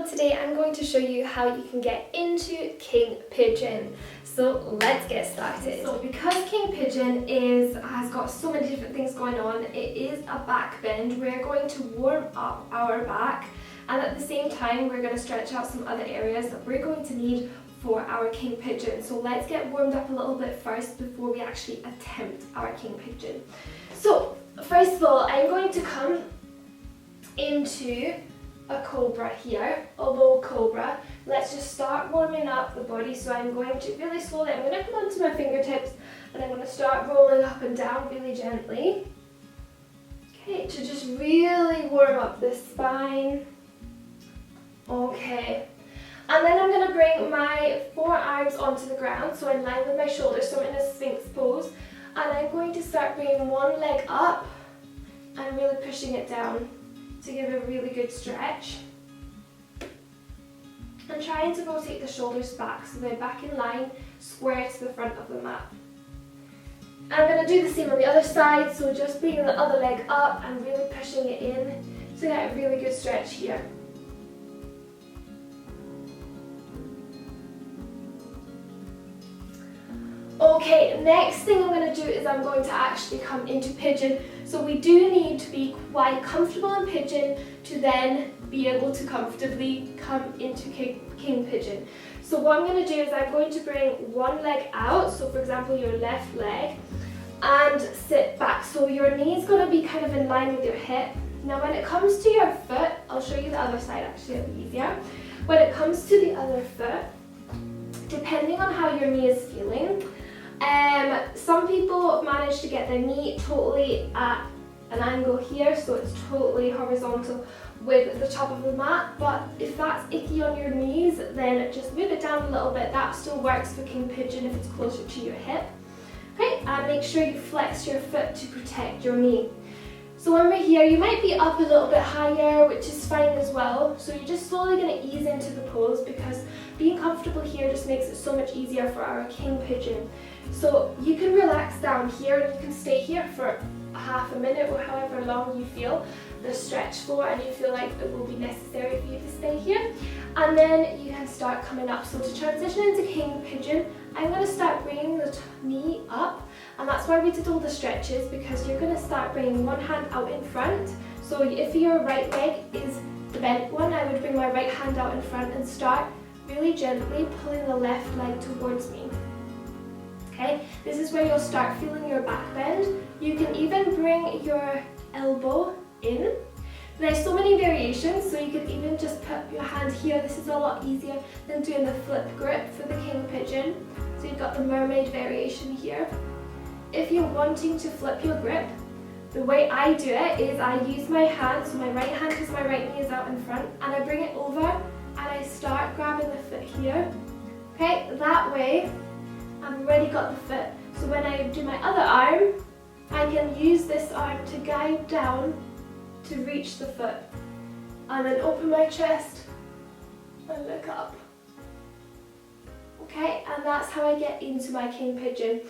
today I'm going to show you how you can get into King Pigeon. So let's get started. So because King Pigeon has got so many different things going on, it is a back bend. We're going to warm up our back, and at the same time we're going to stretch out some other areas that we're going to need for our King Pigeon. So let's get warmed up a little bit first before we actually attempt our King Pigeon. So first of all, I'm going to come into a cobra here, a low cobra. Let's just start warming up the body. So I'm going to really slowly, I'm going to come onto my fingertips and I'm going to start rolling up and down really gently. Okay, to just really warm up the spine. Okay. And then I'm going to bring my forearms onto the ground, so in line with my shoulders, so I'm in a Sphinx pose. And I'm going to start bringing one leg up and really pushing it down to give a really good stretch. And trying to rotate the shoulders back, so they're back in line, square to the front of the mat. I'm going to do the same on the other side, so just bringing the other leg up and really pushing it in to get a really good stretch here. Okay, next thing I'm going to do is I'm going to actually come into Pigeon. So we do need to be quite comfortable in Pigeon to then be able to comfortably come into King Pigeon. So what I'm going to do is I'm going to bring one leg out, so for example your left leg, and sit back. So your knee's going to be kind of in line with your hip. Now when it comes to your foot, I'll show you the other side actually, it'll be easier. When it comes to the other foot, depending on how your knee is feeling, some people manage to get their knee totally at an angle here, so it's totally horizontal with the top of the mat, but if that's icky on your knees, then just move it down a little bit. That still works for King Pigeon if it's closer to your hip. Okay, and make sure you flex your foot to protect your knee. So when we're here, you might be up a little bit higher, which is fine as well. So you're just slowly going to ease into the pose, because being comfortable here just makes it so much easier for our King Pigeon. So you can relax down here and you can stay here for half a minute or however long you feel the stretch for and you feel like it will be necessary for you to stay here. And then you can start coming up. So to transition into King Pigeon, I'm going to start bringing the knee up, and that's why we did all the stretches, because you're going to start bringing one hand out in front. So if your right leg is the bent one, I would bring my right hand out in front and start really gently pulling the left leg towards me. Okay, this is where you'll start feeling your back bend. You can even bring your elbow in. There's so many variations, so you can even just put your hand here. This is a lot easier than doing the flip grip for the King Pigeon. So you've got the mermaid variation here. If you're wanting to flip your grip, the way I do it is I use my hand, so my right hand because my right knee is out in front, and I bring it over and I start grabbing the foot here. Okay, that way I've already got the foot. So when I do my other arm, I can use this arm to guide down to reach the foot, and then open my chest and look up. Okay, and that's how I get into my King Pigeon.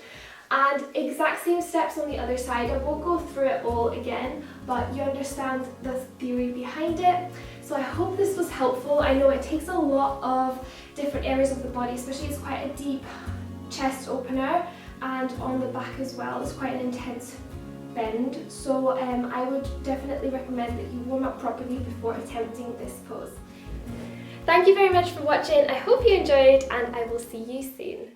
And exact same steps on the other side. I won't go through it all again, but you understand the theory behind it. So I hope this was helpful. I know it takes a lot of different areas of the body, especially it's quite a deep chest opener, and on the back as well. It's quite an intense bend. So I would definitely recommend that you warm up properly before attempting this pose. Thank you very much for watching. I hope you enjoyed, and I will see you soon.